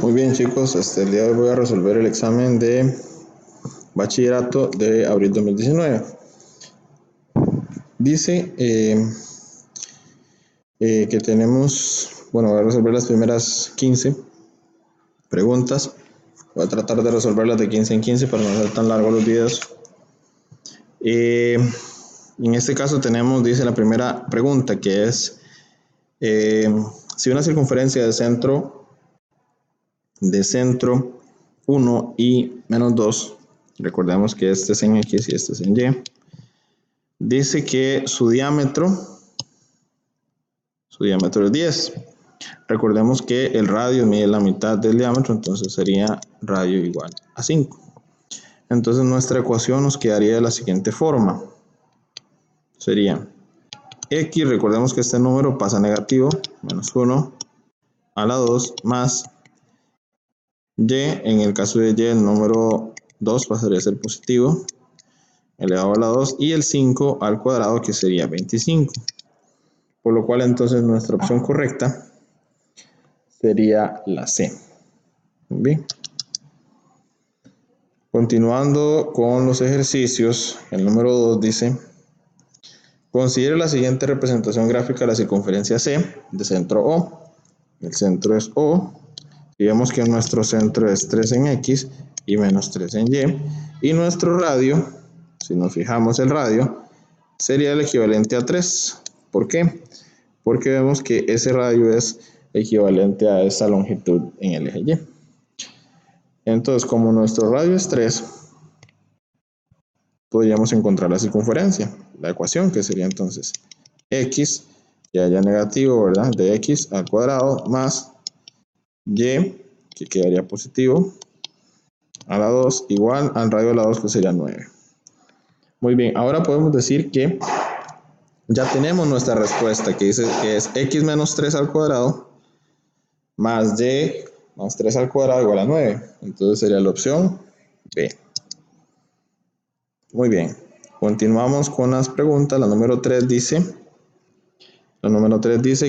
Muy bien, chicos, el día de hoy voy a resolver el examen de bachillerato de abril 2019. Dice que tenemos, bueno, voy a resolver las primeras 15 preguntas. Voy a tratar de resolverlas de 15 en 15 para no hacer tan largos los videos. En este caso tenemos, dice la primera pregunta, que es si una circunferencia de centro 1 y menos 2, recordemos que este es en X y este es en Y, dice que su diámetro es 10. Recordemos que el radio mide la mitad del diámetro, entonces sería radio igual a 5. Entonces nuestra ecuación nos quedaría de la siguiente forma. Sería X, recordemos que este número pasa negativo, menos 1 a la 2 más Y, en el caso de Y el número 2 pasaría a ser positivo, elevado a la 2, y el 5 al cuadrado, que sería 25. Por lo cual entonces nuestra opción correcta sería la C. Bien. Continuando con los ejercicios, el número 2 dice: considere la siguiente representación gráfica de la circunferencia C de centro O. El centro es O, y vemos que nuestro centro es 3 en X y menos 3 en Y, y nuestro radio, si nos fijamos el radio, sería el equivalente a 3. ¿Por qué? Porque vemos que ese radio es equivalente a esa longitud en el eje Y. Entonces, como nuestro radio es 3, podríamos encontrar la circunferencia, la ecuación, que sería entonces X, ya negativo, ¿verdad? De X al cuadrado más Y, que quedaría positivo, a la 2, igual al radio de la 2, que sería 9. Muy bien, ahora podemos decir que ya tenemos nuestra respuesta, que dice que es X menos 3 al cuadrado más Y más 3 al cuadrado igual a 9. Entonces sería la opción B. Muy bien. Continuamos con las preguntas. La número 3 dice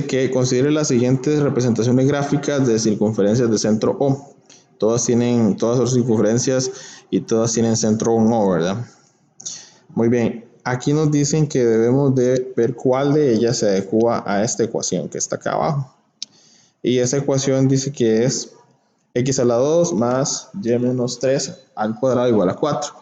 que considere las siguientes representaciones gráficas de circunferencias de centro O. Todas son circunferencias y todas tienen centro en O, ¿verdad? Muy bien. Aquí nos dicen que debemos de ver cuál de ellas se adecua a esta ecuación que está acá abajo. Y esa ecuación dice que es X a la 2 más Y menos 3 al cuadrado igual a 4.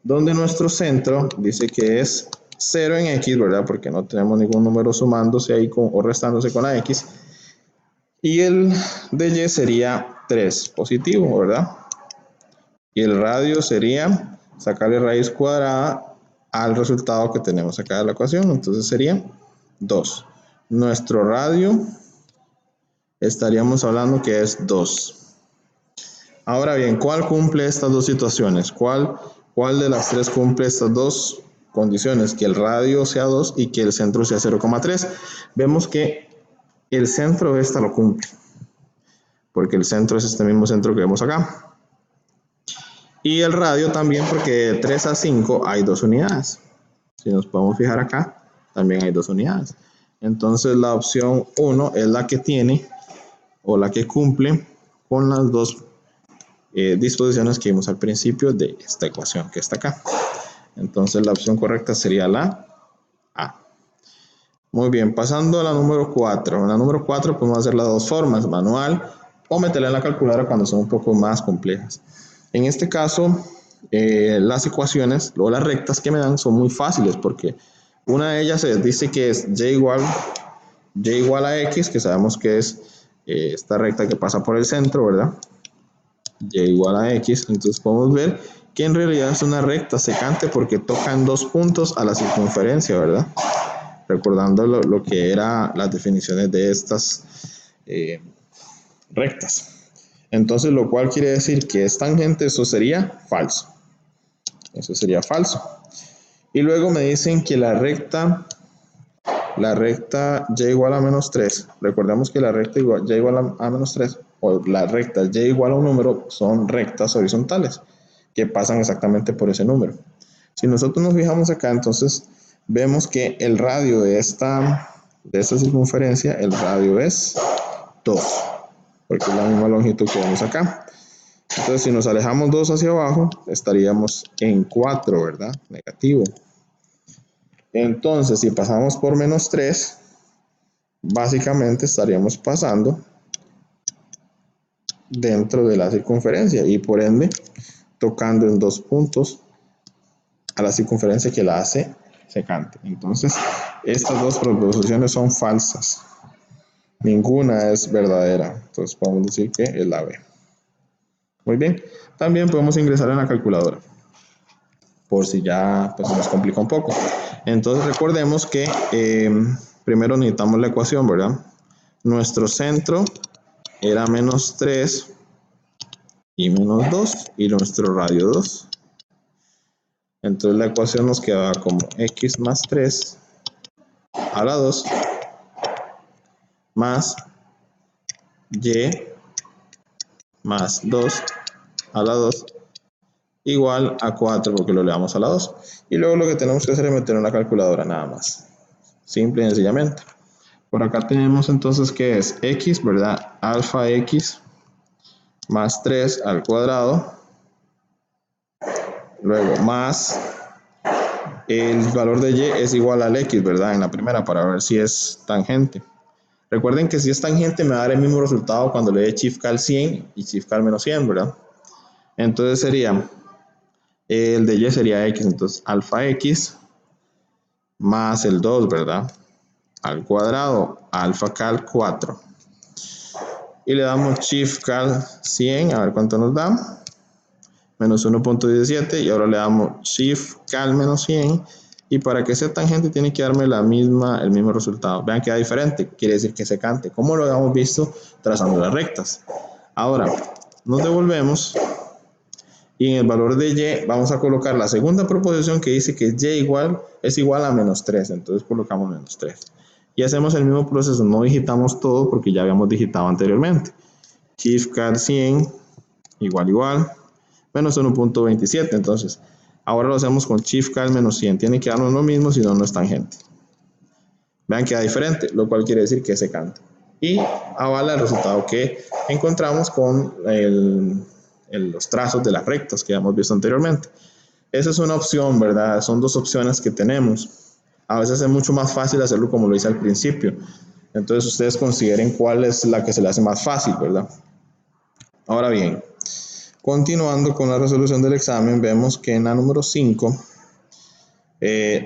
Donde nuestro centro dice que es 0 en X, ¿verdad? Porque no tenemos ningún número sumándose ahí o restándose con la X. Y el de Y sería 3 positivo, ¿verdad? Y el radio sería sacarle raíz cuadrada al resultado que tenemos acá de la ecuación. Entonces sería 2. Nuestro radio estaríamos hablando que es 2. Ahora bien, ¿cuál cumple estas dos situaciones? ¿Cuál de las tres cumple estas dos condiciones? Que el radio sea 2 y que el centro sea 0,3. Vemos que el centro de esta lo cumple, porque el centro es este mismo centro que vemos acá. Y el radio también, porque de 3 a 5 hay 2 unidades. Si nos podemos fijar acá, también hay 2 unidades. Entonces la opción 1 es la que tiene o la que cumple con las dos disposiciones que vimos al principio de esta ecuación que está acá. Entonces la opción correcta sería la A. Muy bien, pasando a la número 4. En la número 4 podemos hacerla de dos formas: manual o meterla en la calculadora cuando son un poco más complejas. En este caso, las ecuaciones o las rectas que me dan son muy fáciles, porque una de ellas dice que es y igual a X, que sabemos que es esta recta que pasa por el centro, ¿verdad? Y igual a X. Entonces podemos ver que en realidad es una recta secante porque tocan dos puntos a la circunferencia, ¿verdad? Recordando lo que eran las definiciones de estas rectas. Entonces, lo cual quiere decir que es tangente, eso sería falso. Eso sería falso. Y luego me dicen que la recta y igual a menos 3. Recordemos que la recta y igual a menos 3, o la recta y igual a un número, son rectas horizontales que pasan exactamente por ese número. Si nosotros nos fijamos acá, entonces vemos que el radio de esta circunferencia, el radio es 2. porque es la misma longitud que vemos acá. Entonces, si nos alejamos 2 hacia abajo, estaríamos en 4, ¿verdad? Negativo. Entonces, si pasamos por menos 3, básicamente estaríamos pasando dentro de la circunferencia y por ende tocando en 2 puntos a la circunferencia que la hace secante. Entonces, estas dos proposiciones son falsas. Ninguna es verdadera. Entonces, podemos decir que es la B. Muy bien. También podemos ingresar en la calculadora, por si ya pues, nos complica un poco. Entonces, recordemos que primero necesitamos la ecuación, ¿verdad? Nuestro centro era menos 3 y menos 2 y nuestro radio 2. Entonces la ecuación nos quedaba como x más 3 a la 2 más y más 2 a la 2 igual a 4 porque lo elevamos a la 2. Y luego lo que tenemos que hacer es meter en la calculadora nada más. Simple y sencillamente. Por acá tenemos entonces que es x, ¿verdad? Alfa x más 3 al cuadrado. Luego más el valor de y es igual al x, ¿verdad? En la primera para ver si es tangente. Recuerden que si es tangente me va a dar el mismo resultado cuando le dé shift cal 100 y shift cal menos 100, ¿verdad? Entonces sería, el de y sería x, entonces alfa x más el 2, ¿verdad? Al cuadrado, alfa cal 4. Y le damos shift cal 100, a ver cuánto nos da. Menos 1.17 y ahora le damos shift cal menos 100. Y para que sea tangente tiene que darme el mismo resultado. Vean que da diferente, quiere decir que secante, como lo habíamos visto trazando las rectas. Ahora, nos devolvemos y en el valor de y vamos a colocar la segunda proposición que dice que y es igual a menos 3. Entonces colocamos menos 3. Y hacemos el mismo proceso, no digitamos todo porque ya habíamos digitado anteriormente. Shift cal 100 igual menos 1.27. Entonces, ahora lo hacemos con shift cal menos 100. Tiene que darnos lo mismo, si no, no es tangente. Vean que da diferente, lo cual quiere decir que es secante. Y avala el resultado que encontramos con los trazos de las rectas que hemos visto anteriormente. Esa es una opción, ¿verdad? Son dos opciones que tenemos. A veces es mucho más fácil hacerlo como lo hice al principio. Entonces ustedes consideren cuál es la que se le hace más fácil, ¿verdad? Ahora bien, continuando con la resolución del examen, vemos que en la número 5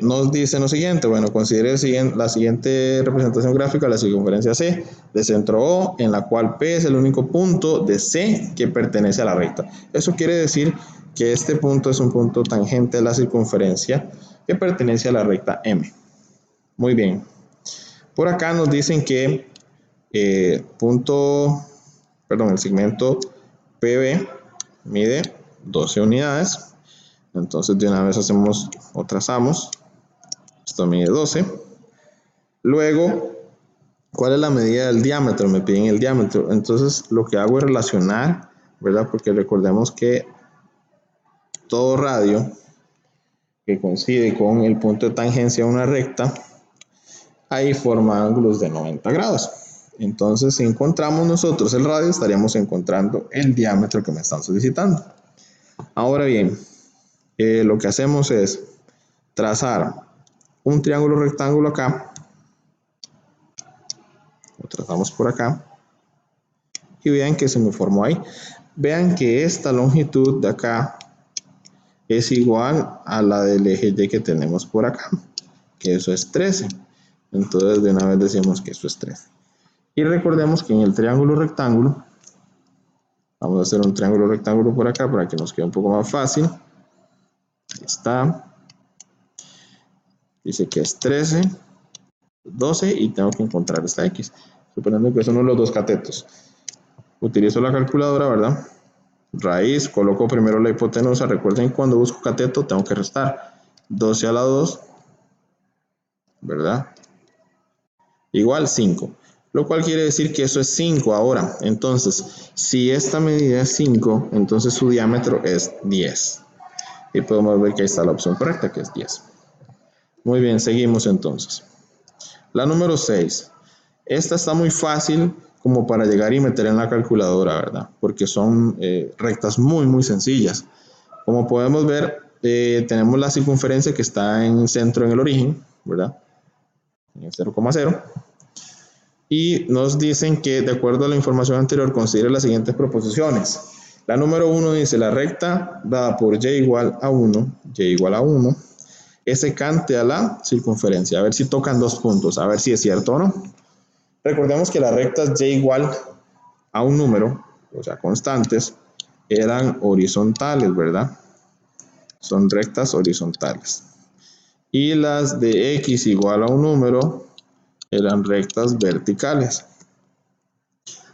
nos dice lo siguiente. Bueno, considere la siguiente representación gráfica de la circunferencia C de centro O, en la cual P es el único punto de C que pertenece a la recta. Eso quiere decir que este punto es un punto tangente a la circunferencia que pertenece a la recta M. Muy bien. Por acá nos dicen que el segmento PB mide 12 unidades. Entonces de una vez hacemos o trazamos. Esto mide 12. Luego, ¿cuál es la medida del diámetro? Me piden el diámetro. Entonces lo que hago es relacionar, ¿verdad? Porque recordemos que todo radio que coincide con el punto de tangencia a una recta, ahí forma ángulos de 90 grados. Entonces, si encontramos nosotros el radio, estaríamos encontrando el diámetro que me están solicitando. Ahora bien, lo que hacemos es trazar un triángulo rectángulo acá, lo trazamos por acá, y vean que se me formó ahí. Vean que esta longitud de acá es igual a la del eje Y que tenemos por acá, que eso es 13. Entonces de una vez decimos que eso es 13. Y recordemos que en el triángulo rectángulo, vamos a hacer un triángulo rectángulo por acá para que nos quede un poco más fácil. Ahí está. Dice que es 13, 12 y tengo que encontrar esta X. Suponiendo que son uno de los dos catetos. Utilizo la calculadora, ¿verdad? Raíz, coloco primero la hipotenusa. Recuerden que cuando busco cateto tengo que restar. 12 a la 2, ¿verdad? Igual 5. Lo cual quiere decir que eso es 5 ahora. Entonces, si esta medida es 5, entonces su diámetro es 10. Y podemos ver que ahí está la opción correcta, que es 10. Muy bien, seguimos entonces. La número 6. Esta está muy fácil como para llegar y meter en la calculadora, ¿verdad? Porque son rectas muy, muy sencillas. Como podemos ver, tenemos la circunferencia que está en centro en el origen, ¿verdad? En el 0,0. Y nos dicen que, de acuerdo a la información anterior, considere las siguientes proposiciones. La número 1 dice, la recta dada por y igual a 1, es secante a la circunferencia. A ver si tocan dos puntos, a ver si es cierto o no. Recordemos que las rectas y igual a un número, o sea, constantes, eran horizontales, ¿verdad? Son rectas horizontales. Y las de x igual a un número eran rectas verticales.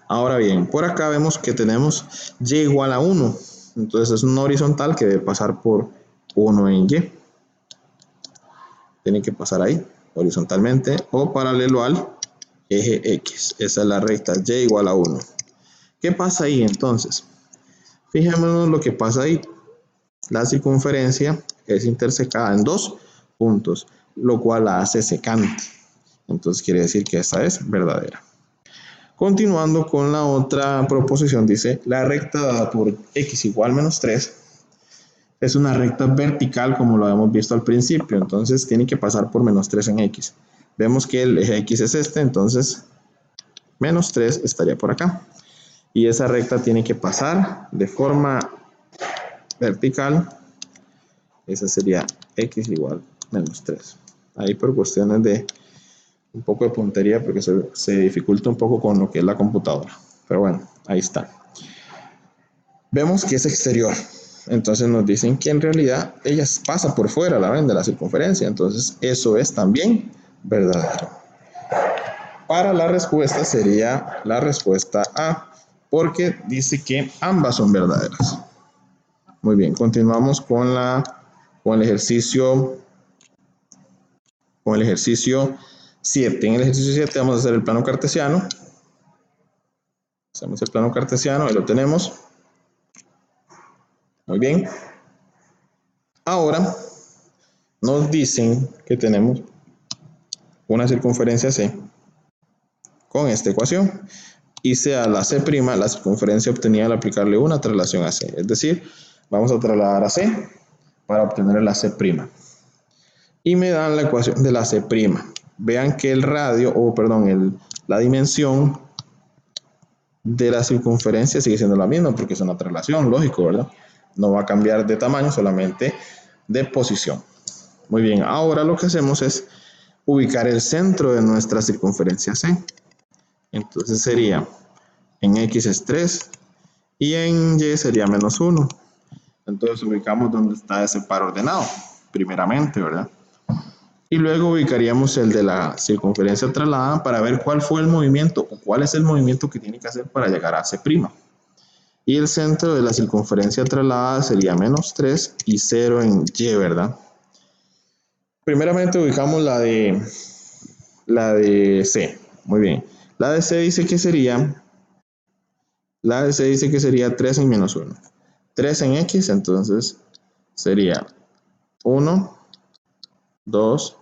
Ahora bien, por acá vemos que tenemos y igual a 1. Entonces es una horizontal que debe pasar por 1 en y. Tiene que pasar ahí, horizontalmente o paralelo al eje x. Esa es la recta y igual a 1. ¿Qué pasa ahí entonces? Fijémonos lo que pasa ahí. La circunferencia es intersecada en dos puntos, lo cual la hace secante. Entonces quiere decir que esta es verdadera. Continuando con la otra proposición, dice, la recta dada por x igual menos 3 es una recta vertical como lo habíamos visto al principio, entonces tiene que pasar por menos 3 en x. Vemos que el eje x es este, entonces menos 3 estaría por acá. Y esa recta tiene que pasar de forma vertical. Esa sería x igual menos 3. Ahí por cuestiones de un poco de puntería porque se dificulta un poco con lo que es la computadora. Pero bueno, ahí está. Vemos que es exterior. Entonces nos dicen que en realidad ella pasa por fuera, la ven, de la circunferencia. Entonces eso es también verdadero. Para la respuesta sería la respuesta A, porque dice que ambas son verdaderas. Muy bien, continuamos con el ejercicio 7. En el ejercicio 7 vamos a hacer el plano cartesiano. Hacemos el plano cartesiano, ahí lo tenemos. Muy bien. Ahora nos dicen que tenemos una circunferencia C con esta ecuación. Y sea la C', la circunferencia obtenida al aplicarle una traslación a C. Es decir, vamos a trasladar a C para obtener la C'. Y me dan la ecuación de la C'. Vean que el radio, la dimensión de la circunferencia sigue siendo la misma porque es una traslación, lógico, ¿verdad? No va a cambiar de tamaño, solamente de posición. Muy bien, ahora lo que hacemos es ubicar el centro de nuestra circunferencia C. Entonces sería, en X es 3 y en Y sería menos 1. Entonces ubicamos donde está ese par ordenado, primeramente, ¿verdad? Y luego ubicaríamos el de la circunferencia trasladada para ver cuál fue el movimiento o cuál es el movimiento que tiene que hacer para llegar a C'. Y el centro de la circunferencia trasladada sería menos 3 y 0 en Y, ¿verdad? Primeramente ubicamos la de C. Muy bien. La de C dice que sería 3 en menos 1. 3 en X, entonces sería 1, 2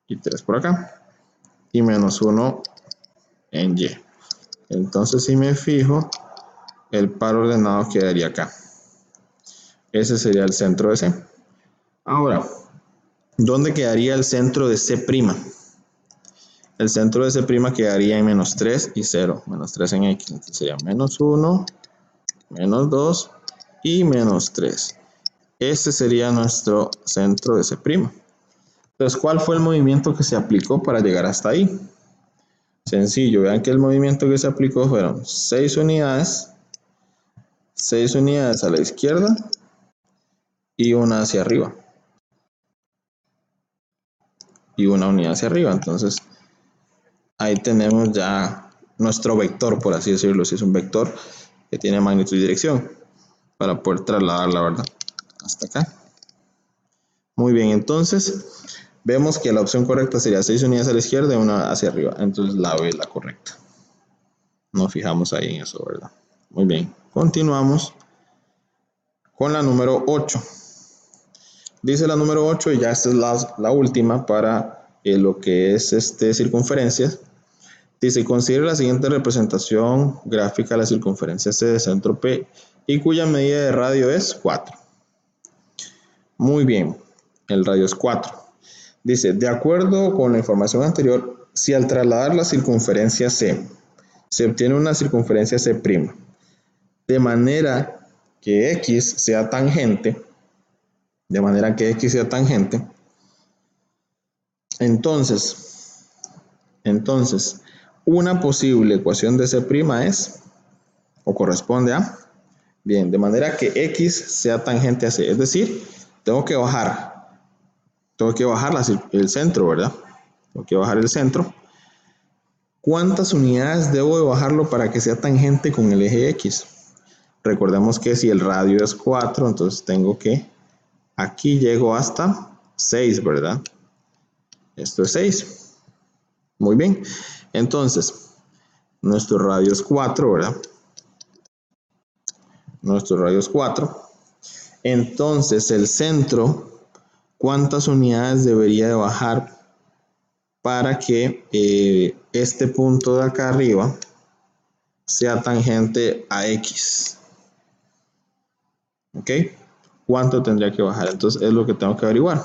y 3 por acá. Y menos 1 en Y. Entonces si me fijo, el par ordenado quedaría acá. Ese sería el centro de C. Ahora, ¿dónde quedaría el centro de C'? El centro de C' quedaría en menos 3 y 0. Menos 3 en X. Entonces sería menos 1, menos 2 y menos 3. Este sería nuestro centro de C'. Entonces, ¿cuál fue el movimiento que se aplicó para llegar hasta ahí? Sencillo, vean que el movimiento que se aplicó fueron 6 unidades a la izquierda y una hacia arriba. Y una unidad hacia arriba. Entonces, ahí tenemos ya nuestro vector, por así decirlo. Si es un vector que tiene magnitud y dirección para poder trasladar, la verdad, hasta acá. Muy bien, entonces vemos que la opción correcta sería 6 unidades a la izquierda y una hacia arriba. Entonces la B es la correcta. Nos fijamos ahí en eso, ¿verdad? Muy bien, continuamos con la número 8. Dice la número 8, y ya esta es la última para lo que es circunferencias. Dice, considere la siguiente representación gráfica de la circunferencia C de centro P y cuya medida de radio es 4. Muy bien, el radio es 4. Dice, de acuerdo con la información anterior, si al trasladar la circunferencia C se obtiene una circunferencia C', de manera que X sea tangente, entonces, una posible ecuación de C' es, o corresponde a, bien, de manera que X sea tangente a C, es decir, tengo que bajar el centro, ¿verdad? Tengo que bajar el centro. ¿Cuántas unidades debo de bajarlo para que sea tangente con el eje X? Recordemos que si el radio es 4, entonces tengo que, aquí llego hasta 6, ¿verdad? Esto es 6. Muy bien. Entonces, nuestro radio es 4, ¿verdad? Nuestro radio es 4. Entonces, el centro, ¿cuántas unidades debería de bajar para que este punto de acá arriba sea tangente a X? ¿Ok? ¿Cuánto tendría que bajar? Entonces, es lo que tengo que averiguar.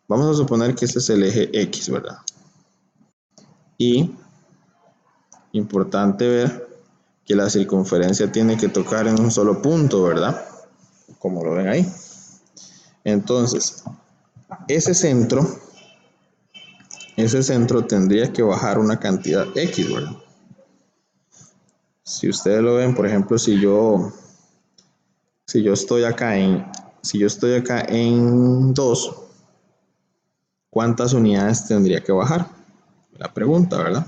Vamos a suponer que este es el eje X, ¿verdad? Y importante ver que la circunferencia tiene que tocar en un solo punto, ¿verdad? Como lo ven ahí. Entonces, ese centro tendría que bajar una cantidad X, ¿verdad? Si ustedes lo ven, por ejemplo, si yo estoy acá en 2, ¿cuántas unidades tendría que bajar? La pregunta, ¿verdad?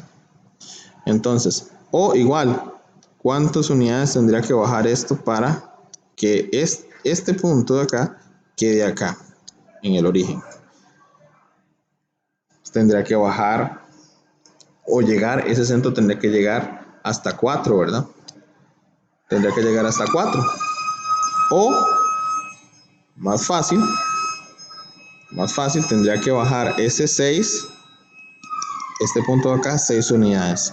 Entonces, o igual, ¿cuántas unidades tendría que bajar esto para que este punto de acá quede acá, en el origen? Tendría que bajar o llegar, ese centro tendría que llegar hasta 4, ¿verdad? Tendría que llegar hasta 4. O, más fácil, tendría que bajar ese 6, este punto de acá, 6 unidades.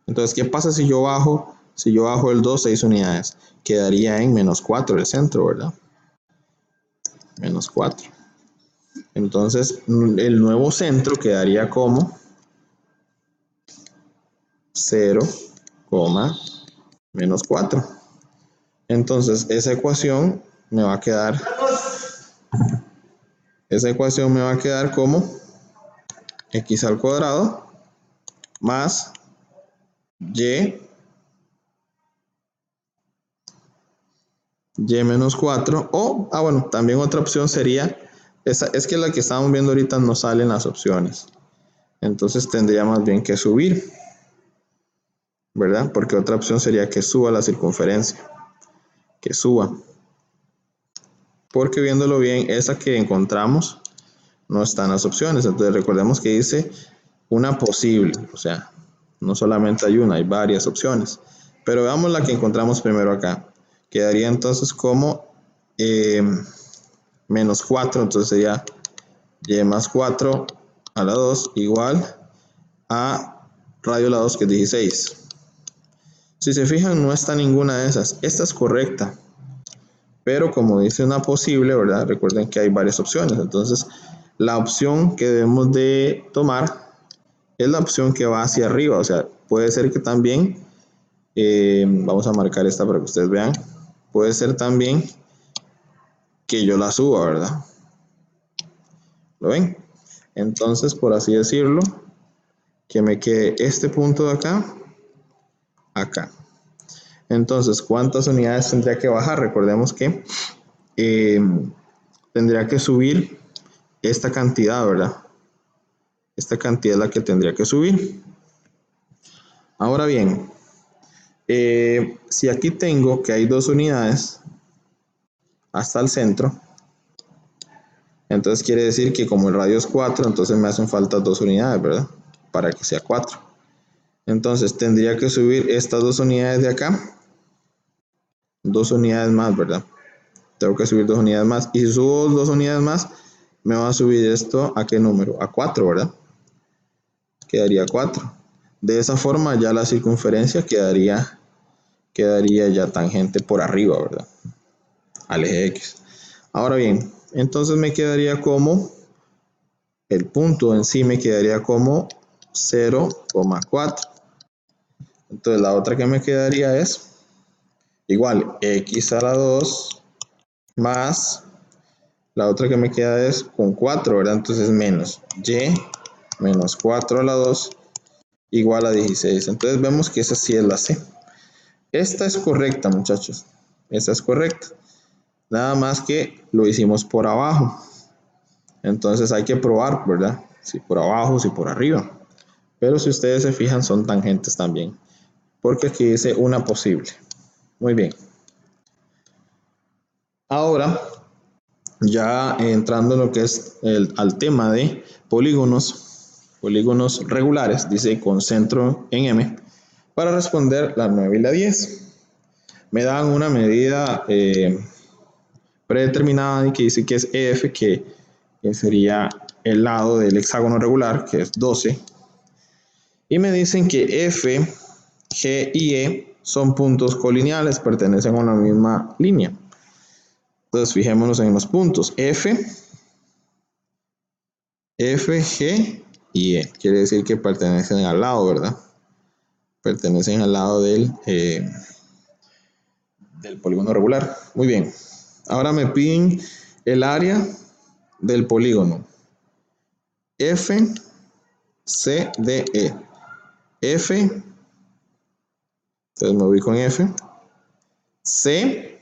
Entonces, ¿qué pasa si yo bajo el 2, 6 unidades? Quedaría en menos 4 el centro, ¿verdad? Menos 4. Entonces, el nuevo centro quedaría como 0, menos 4. Entonces, esa ecuación me va a quedar como x al cuadrado más y menos 4. O, bueno, también otra opción sería, es que la que estamos viendo ahorita no salen las opciones. Entonces tendría más bien que subir, ¿verdad? Porque otra opción sería que suba la circunferencia. Que suba. Porque viéndolo bien, esa que encontramos no está en las opciones. Entonces recordemos que dice una posible. O sea, no solamente hay una, hay varias opciones. Pero veamos la que encontramos primero acá. Quedaría entonces como menos 4. Entonces sería y más 4 a la 2 igual a radio a la 2, que es 16. Si se fijan, no está ninguna de esas. Esta es correcta. Pero como dice una posible, ¿verdad? Recuerden que hay varias opciones. Entonces, la opción que debemos de tomar es la opción que va hacia arriba. O sea, puede ser que también, vamos a marcar esta para que ustedes vean, puede ser también que yo la suba, ¿verdad? ¿Lo ven? Entonces, por así decirlo, que me quede este punto de acá, acá. Entonces, ¿cuántas unidades tendría que bajar? Recordemos que tendría que subir esta cantidad, ¿verdad? Esta cantidad es la que tendría que subir. Ahora bien, si aquí tengo que hay 2 unidades hasta el centro, entonces quiere decir que como el radio es 4, entonces me hacen falta 2 unidades, ¿verdad? Para que sea 4. Entonces tendría que subir estas 2 unidades de acá, 2 unidades más, ¿verdad? Tengo que subir 2 unidades más. Y si subo 2 unidades más, me va a subir esto a qué número? A 4, ¿verdad? Quedaría 4. De esa forma ya la circunferencia quedaría ya tangente por arriba, ¿verdad? Al eje X. Ahora bien, entonces me quedaría como, el punto en sí me quedaría como 0,4. Entonces la otra que me quedaría es igual x a la 2 más, la otra que me queda es con 4, ¿verdad? Entonces menos y menos 4 a la 2 igual a 16. Entonces vemos que esa sí es la C. Esta es correcta, muchachos. Esta es correcta. Nada más que lo hicimos por abajo. Entonces hay que probar, ¿verdad? Si por abajo, si por arriba. Pero si ustedes se fijan, son tangentes también. Porque aquí dice una posible. Muy bien. Ahora, ya entrando en lo que es al tema de polígonos regulares, dice con centro en M, para responder la 9 y la 10. Me dan una medida predeterminada y que dice que es EF, que sería el lado del hexágono regular, que es 12. Y me dicen que F, G y E son puntos colineales, pertenecen a una misma línea. Entonces fijémonos en los puntos F, G y E. Quiere decir que pertenecen al lado, ¿verdad? Pertenecen al lado del polígono regular. Muy bien. Ahora me piden el área del polígono F, C, D, E. F, entonces me ubico en F. C,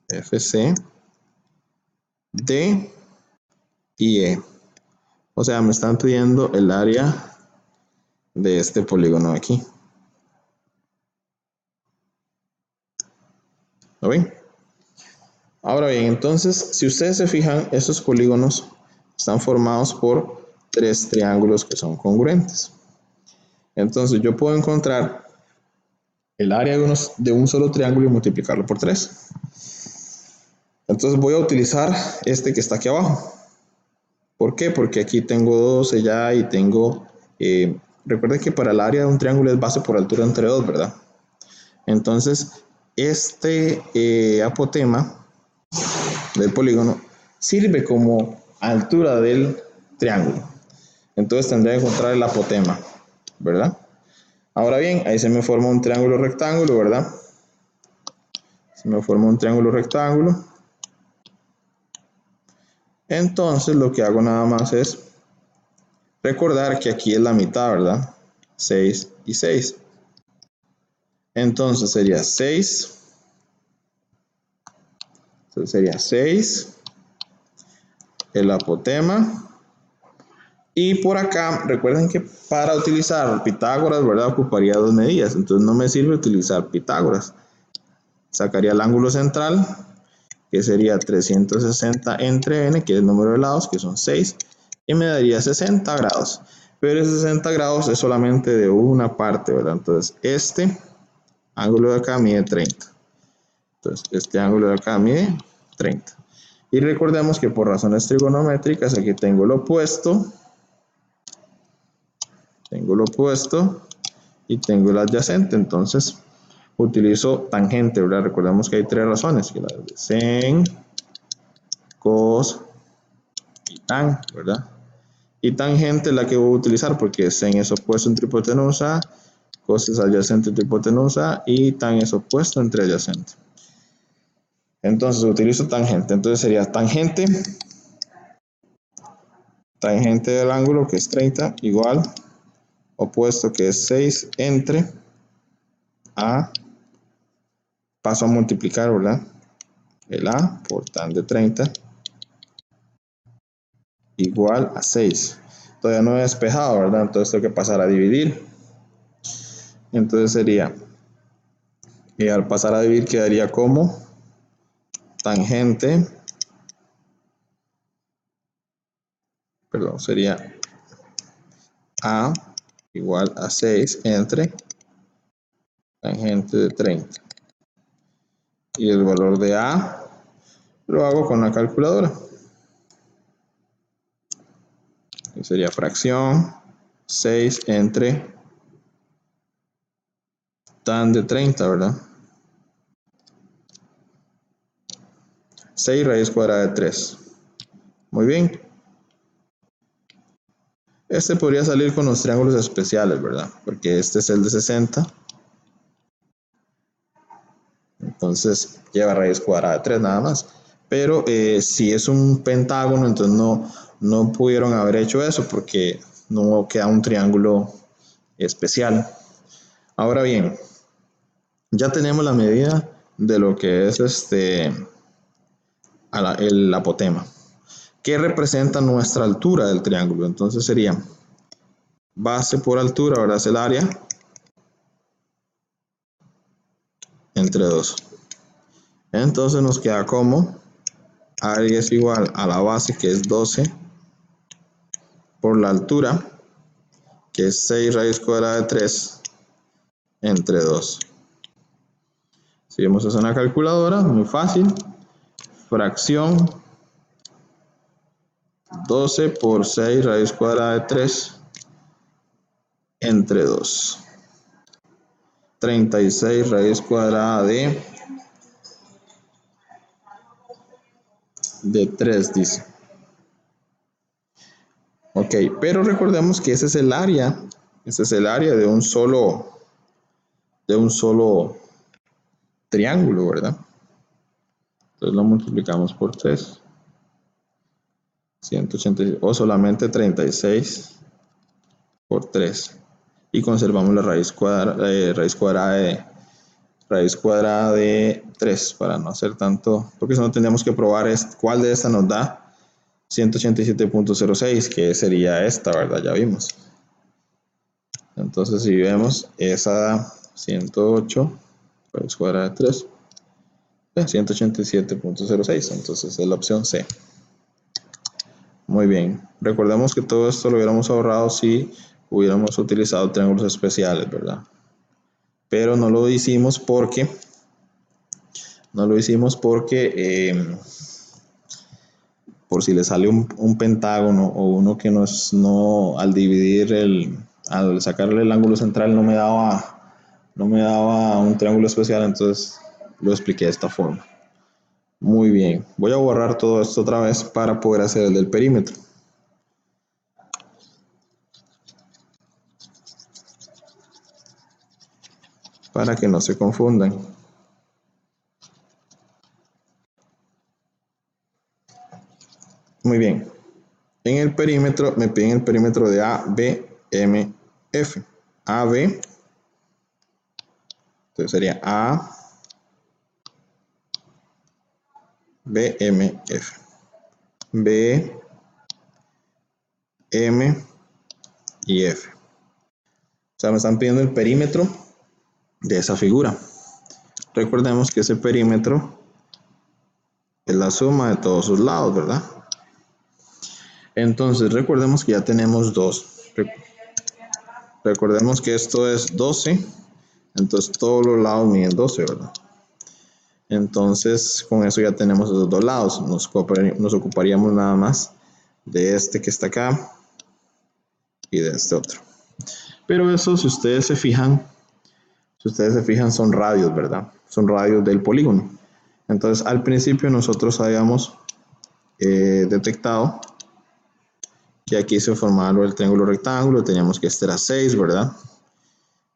FC, D y E. O sea, me están pidiendo el área de este polígono aquí. ¿Lo ven? Ahora bien, entonces, si ustedes se fijan, estos polígonos están formados por 3 triángulos que son congruentes. Entonces, yo puedo encontrar el área de un solo triángulo y multiplicarlo por 3. Entonces, voy a utilizar este que está aquí abajo. ¿Por qué? Porque aquí tengo 12 ya y tengo... recuerden que para el área de un triángulo es base por altura entre 2, ¿verdad? Entonces, este apotema del polígono sirve como altura del triángulo. Entonces tendría que encontrar el apotema, ¿verdad? Ahora bien, ahí se me forma un triángulo rectángulo, ¿verdad? Se me forma un triángulo rectángulo. Entonces lo que hago nada más es recordar que aquí es la mitad, ¿verdad? 6 y 6. Entonces sería 6. Entonces sería 6. El apotema. Y por acá, recuerden que para utilizar Pitágoras, ¿verdad? Ocuparía 2 medidas. Entonces no me sirve utilizar Pitágoras. Sacaría el ángulo central, que sería 360 entre n, que es el número de lados, que son 6, y me daría 60 grados. Pero ese 60 grados es solamente de una parte, ¿verdad? Entonces este ángulo de acá mide 30. Entonces este ángulo de acá mide 30. Y recordemos que por razones trigonométricas aquí tengo lo opuesto. Tengo lo opuesto y tengo el adyacente, entonces utilizo tangente, ¿verdad? Recordemos que hay 3 razones, que la de sen, cos y tan, ¿verdad? Y tangente es la que voy a utilizar porque sen es opuesto entre hipotenusa, cos es adyacente entre hipotenusa y tan es opuesto entre adyacente. Entonces utilizo tangente, entonces sería tangente del ángulo que es 30 igual opuesto que es 6 entre A, paso a multiplicar, ¿verdad? El A por tan de 30 igual a 6. Todavía no he despejado, ¿verdad? Entonces tengo que pasar a dividir. Entonces sería, y al pasar a dividir quedaría como tangente, perdón, sería A igual a 6 entre tangente de 30. Y el valor de A lo hago con la calculadora. Y sería fracción 6 entre tan de 30, ¿verdad? 6 raíz cuadrada de 3. Muy bien. Este podría salir con los triángulos especiales, ¿verdad? Porque este es el de 60. Entonces lleva raíz cuadrada de 3 nada más. Pero si es un pentágono, entonces no pudieron haber hecho eso porque no queda un triángulo especial. Ahora bien, ya tenemos la medida de lo que es el apotema. ¿Qué representa nuestra altura del triángulo? Entonces sería base por altura, ahora es el área, entre 2. Entonces nos queda como área es igual a la base, que es 12, por la altura, que es 6 raíz cuadrada de 3, entre 2. Si vemos eso en la calculadora, muy fácil. Fracción 12 por 6 raíz cuadrada de 3, entre 2. 36 raíz cuadrada de 3, dice. Ok, pero recordemos que ese es el área de un solo triángulo, ¿verdad? Entonces lo multiplicamos por 3. 186, o solamente 36 por 3. Y conservamos la raíz cuadrada de 3 para no hacer tanto, porque si no tendríamos que probar cuál de esta nos da 187.06, que sería esta, ¿verdad? Ya vimos. Entonces si vemos, esa da 108 raíz cuadrada de 3, 187.06, entonces es la opción C. Muy bien, recordemos que todo esto lo hubiéramos ahorrado si hubiéramos utilizado triángulos especiales, ¿verdad? Pero no lo hicimos porque por si le sale un pentágono o uno que no al sacarle el ángulo central no me daba un triángulo especial, entonces lo expliqué de esta forma. Muy bien, voy a borrar todo esto otra vez para poder hacer el del perímetro. Para que no se confundan. Muy bien. En el perímetro me piden el perímetro de ABMF. AB, entonces sería ABMF. B, M y F. O sea, me están pidiendo el perímetro de esa figura. Recordemos que ese perímetro es la suma de todos sus lados, ¿verdad? Entonces, recordemos que ya tenemos dos. Recordemos que esto es 12, entonces todos los lados miden 12, ¿verdad? Entonces, con eso ya tenemos esos dos lados. Nos ocuparíamos nada más de este que está acá y de este otro. Pero eso, si ustedes se fijan, son radios, ¿verdad? Son radios del polígono. Entonces, al principio nosotros habíamos detectado que aquí se formaba el triángulo rectángulo, teníamos que este era 6, ¿verdad?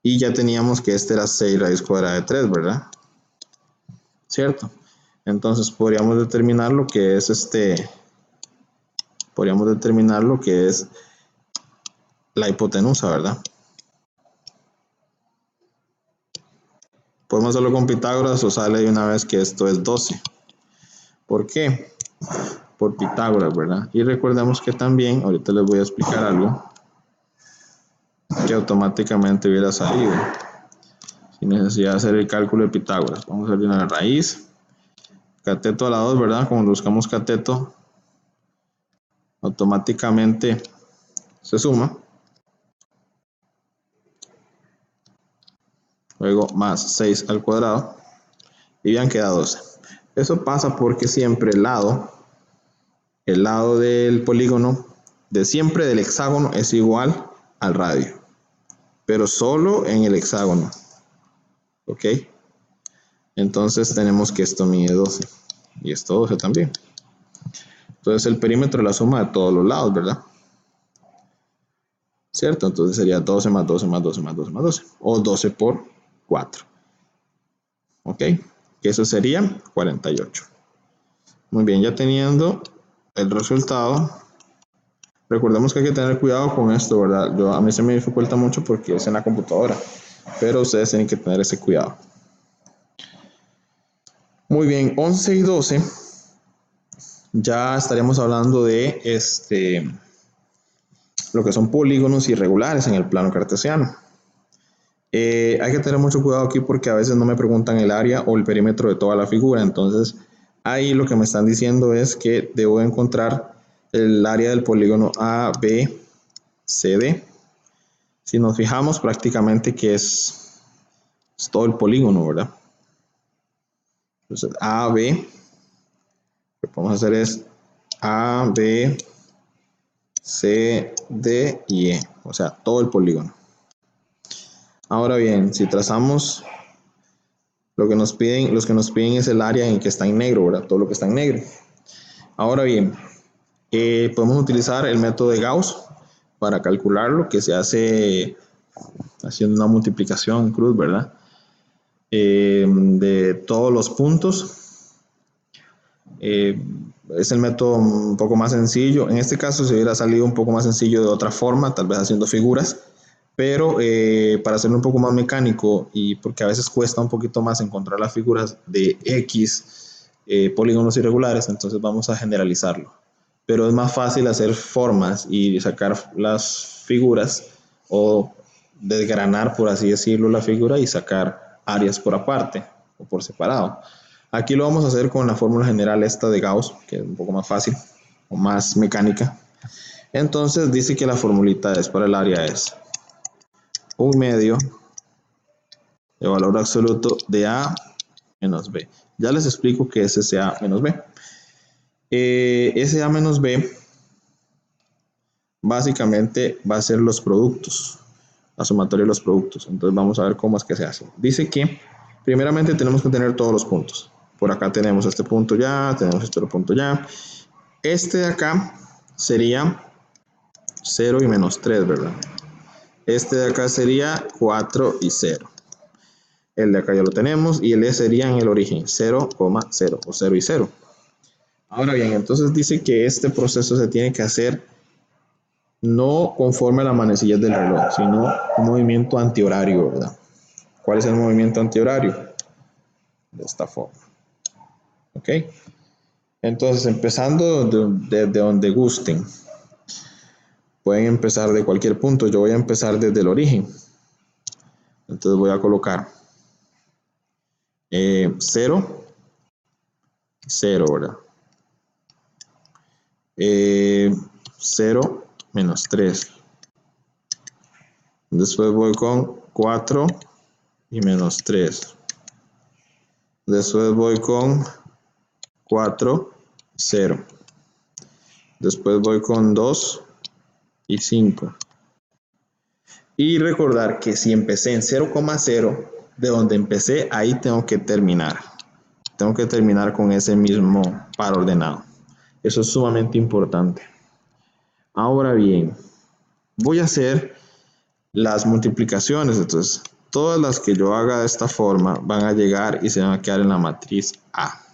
Y ya teníamos que este era 6 raíz cuadrada de 3, ¿verdad? ¿Cierto? Entonces podríamos determinar lo que es la hipotenusa, ¿verdad? Podemos hacerlo con Pitágoras o sale de una vez que esto es 12. ¿Por qué? Por Pitágoras, ¿verdad? Y recordemos que también, ahorita les voy a explicar algo, que automáticamente hubiera salido sin necesidad de hacer el cálculo de Pitágoras. Vamos a hacer una raíz, cateto a la 2, ¿verdad? Como buscamos cateto, automáticamente se suma. Luego más 6 al cuadrado. Y vean que da 12. Eso pasa porque siempre el lado del polígono, de siempre del hexágono, es igual al radio, pero solo en el hexágono. ¿Ok? Entonces tenemos que esto mide 12 y esto 12 también. Entonces el perímetro es la suma de todos los lados, ¿verdad? ¿Cierto? Entonces sería 12 más 12 más 12 más 12 más 12. O 12 por 4. ¿Ok? Que eso sería 48. Muy bien, ya teniendo el resultado, recordemos que hay que tener cuidado con esto, ¿verdad? A mí se me dificulta mucho porque es en la computadora, pero ustedes tienen que tener ese cuidado. Muy bien, 11 y 12, ya estaríamos hablando de lo que son polígonos irregulares en el plano cartesiano. Hay que tener mucho cuidado aquí porque a veces no me preguntan el área o el perímetro de toda la figura, entonces ahí lo que me están diciendo es que debo encontrar el área del polígono ABCD. Si nos fijamos prácticamente que es todo el polígono, ¿verdad? Entonces AB, lo que podemos hacer es A, B, C, D y E, o sea, todo el polígono. Ahora bien, si trazamos lo que nos piden, los que nos piden es el área en que está en negro, ¿verdad? Todo lo que está en negro. Ahora bien, podemos utilizar el método de Gauss para calcularlo, que se hace haciendo una multiplicación en cruz, ¿verdad? De todos los puntos. Es el método un poco más sencillo. En este caso se hubiera salido un poco más sencillo de otra forma, tal vez haciendo figuras, pero para hacerlo un poco más mecánico y porque a veces cuesta un poquito más encontrar las figuras de X polígonos irregulares, entonces vamos a generalizarlo. Pero es más fácil hacer formas y sacar las figuras o desgranar, por así decirlo, la figura y sacar áreas por aparte o por separado. Aquí lo vamos a hacer con la fórmula general esta de Gauss, que es un poco más fácil o más mecánica. Entonces dice que la formulita es para el área es 1/2 de valor absoluto de A menos B. Ya les explico qué es ese A menos B. Ese A menos B básicamente va a ser los productos, la sumatoria de los productos. Entonces vamos a ver cómo es que se hace. Dice que primeramente tenemos que tener todos los puntos. Por acá tenemos este punto ya, tenemos este otro punto ya. Este de acá sería 0 y menos 3, ¿verdad? Este de acá sería 4 y 0. El de acá ya lo tenemos y el E sería en el origen 0, 0 o 0 y 0. Ahora bien, entonces dice que este proceso se tiene que hacer no conforme a las manecillas del reloj, sino un movimiento antihorario, ¿verdad? ¿Cuál es el movimiento antihorario? De esta forma. ¿Ok? Entonces, empezando desde donde gusten. Pueden empezar de cualquier punto. Yo voy a empezar desde el origen. Entonces voy a colocar 0, 0, ¿verdad? 0, menos 3. Después voy con 4 y menos 3. Después voy con 4, 0. Después voy con 2 y 5. Y recordar que si empecé en 0,0, de donde empecé, ahí tengo que terminar. Tengo que terminar con ese mismo par ordenado. Eso es sumamente importante. Ahora bien, voy a hacer las multiplicaciones. Entonces, todas las que yo haga de esta forma van a llegar y se van a quedar en la matriz A.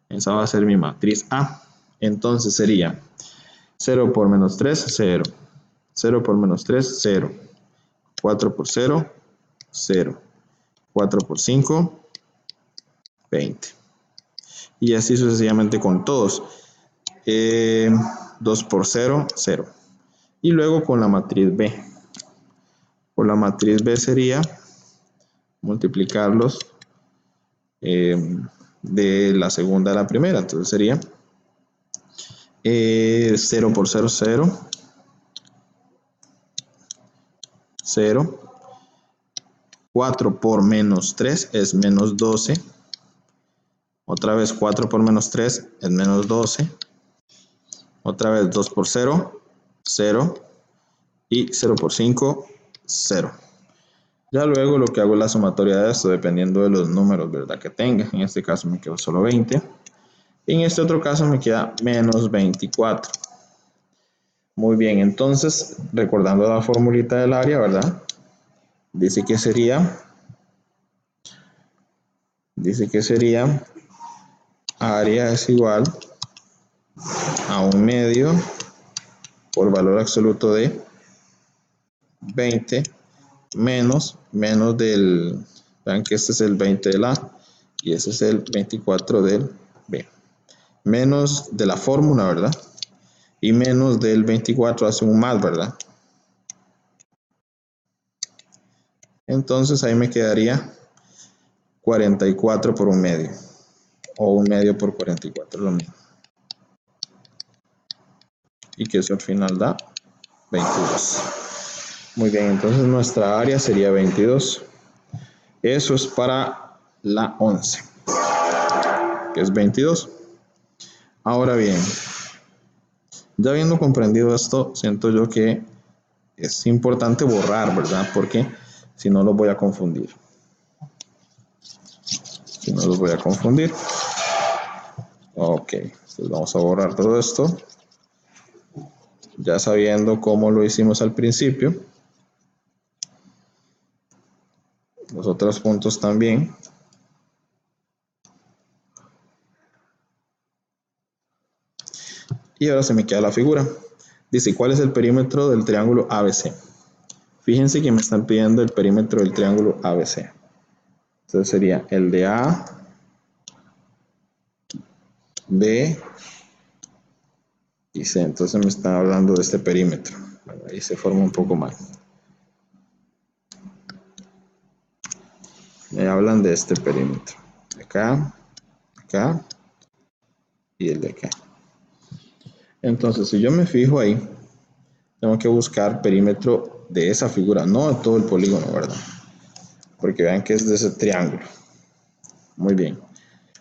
Esa va a ser mi matriz A. Entonces sería 0 por menos 3, 0. 0 por menos 3, 0. 4 por 0, 0. 4 por 5, 20. Y así sucesivamente con todos. 2 por 0, 0. Y luego con la matriz B. Por la matriz B sería multiplicarlos de la segunda a la primera. Entonces sería 0 por 0, 0. 0. 4 por menos 3 es menos 12. Otra vez 4 por menos 3 es menos 12. Otra vez 2 por 0, 0. y 0 por 5, 0. Ya luego lo que hago es la sumatoria de esto dependiendo de los números, ¿verdad?, que tenga. En este caso me quedó solo 20. Y en este otro caso me queda menos 24. Muy bien, entonces recordando la formulita del área, ¿verdad? Dice que sería área es igual a 1/2 por valor absoluto de 20 menos del, vean que este es el 20 del A y este es el 24 del B, menos de la fórmula, ¿verdad? Y menos del 24 hace un más, ¿verdad? Entonces ahí me quedaría 44 por 1/2 o 1/2 por 44, lo mismo. Y que eso al final da 22. Muy bien, entonces nuestra área sería 22. Eso es para la 11, que es 22. Ahora bien, ya habiendo comprendido esto, siento yo que es importante borrar, ¿verdad? Porque si no los voy a confundir. Ok, entonces vamos a borrar todo esto. Ya sabiendo cómo lo hicimos al principio. Los otros puntos también. Y ahora se me queda la figura. Dice, ¿cuál es el perímetro del triángulo ABC? Fíjense que me están pidiendo el perímetro del triángulo ABC. Entonces sería el de A, B y C. Entonces me están hablando de este perímetro. Ahí se forma un poco mal. Me hablan de este perímetro. Acá, acá y el de acá. Entonces, si yo me fijo ahí, tengo que buscar perímetro de esa figura, no de todo el polígono, ¿verdad? Porque vean que es de ese triángulo. Muy bien.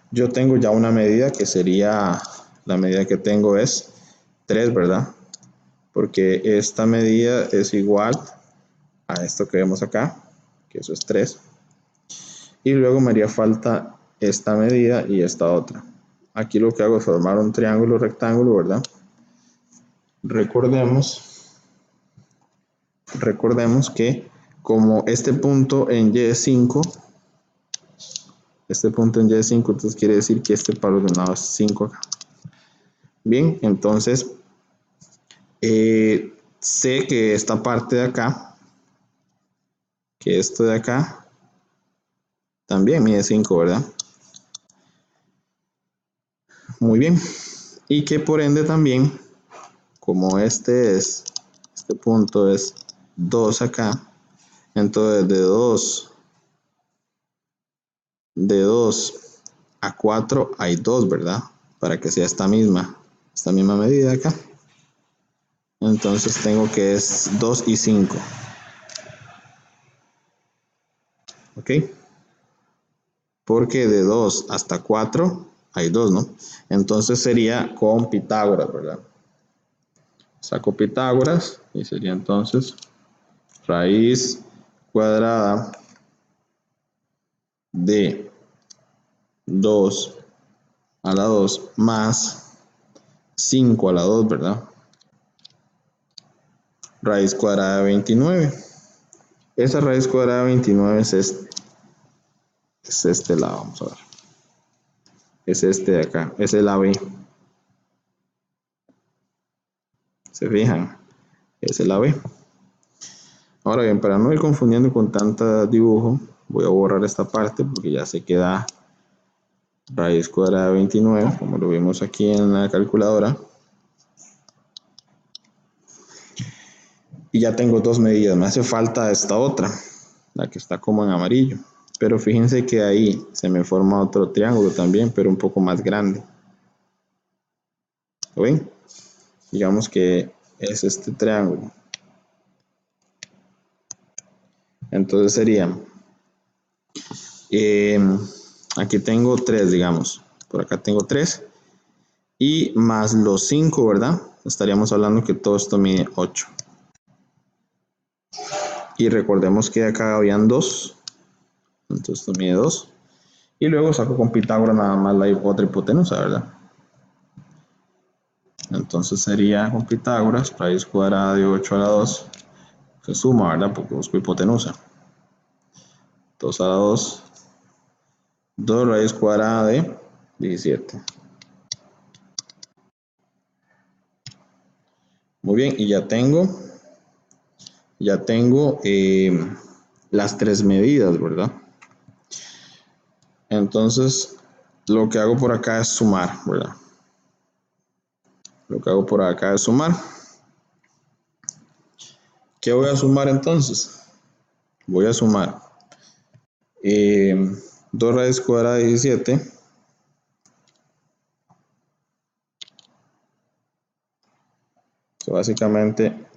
Yo tengo ya una medida que sería, la medida que tengo es 3, ¿verdad? Porque esta medida es igual a esto que vemos acá, que eso es 3. Y luego me haría falta esta medida y esta otra. Aquí lo que hago es formar un triángulo rectángulo, ¿verdad? Recordemos que como este punto en Y es 5, entonces quiere decir que este palo de lado es 5 acá. Bien, entonces sé que esta parte de acá, que esto de acá, también mide 5, ¿verdad? Muy bien. Y que por ende también, como este punto es 2 acá, entonces de 2 a 4 hay 2, ¿verdad? Para que sea esta misma medida acá. Entonces tengo que es 2 y 5. ¿Ok? Porque de 2 hasta 4 hay 2, ¿no? Entonces sería con Pitágoras, ¿verdad? Saco Pitágoras y sería entonces raíz cuadrada de 2 a la 2 más 5 a la 2, ¿verdad? Raíz cuadrada de 29. Esa raíz cuadrada de 29 es este lado, vamos a ver. Es este de acá, es el AB. ¿Se fijan? Es el AB. Ahora bien, para no ir confundiendo con tanta dibujo, voy a borrar esta parte porque ya se queda raíz cuadrada de 29, como lo vimos aquí en la calculadora. Y ya tengo dos medidas, me hace falta esta otra, la que está como en amarillo. Pero fíjense que ahí se me forma otro triángulo también, pero un poco más grande. ¿Lo ven? Digamos que es este triángulo. Entonces sería, aquí tengo 3, digamos. Por acá tengo 3. Y más los 5, ¿verdad? Estaríamos hablando que todo esto mide 8. y recordemos que acá habían 2, entonces esto mide 2. Y luego saco con Pitágoras nada más la otra hipotenusa, ¿verdad? Entonces sería con Pitágoras, raíz cuadrada de 8 a la 2. Se suma, ¿verdad? Porque busco hipotenusa. 2 a la 2. 2 raíz cuadrada de 17. Muy bien, y ya tengo las 3 medidas, ¿verdad? Entonces, lo que hago por acá es sumar, ¿verdad? Lo que hago por acá es sumar. ¿Qué voy a sumar entonces? Voy a sumar 2 raíz cuadrada de 17 que básicamente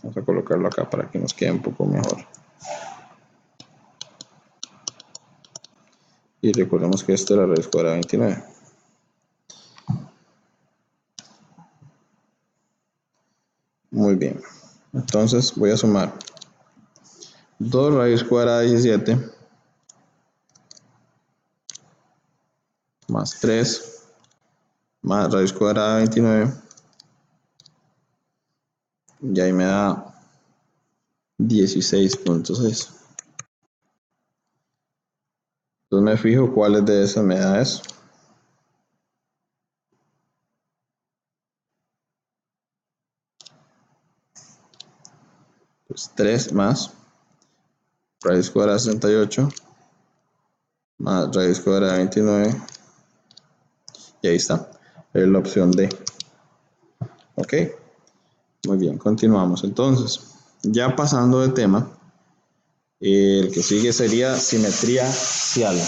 vamos a colocarlo acá para que nos quede un poco mejor. Y recordemos que esto es la raíz cuadrada de 29. Muy bien. Entonces voy a sumar 2 raíz cuadrada de 17 más 3 más raíz cuadrada de 29. Y ahí me da 16.6. Entonces me fijo cuáles de esas me da eso. Pues 3 más raíz cuadrada de 68 más raíz cuadrada de 29. Y ahí está. Es la opción D. Ok. Muy bien, continuamos. Entonces, ya pasando de tema, el que sigue sería simetría axial.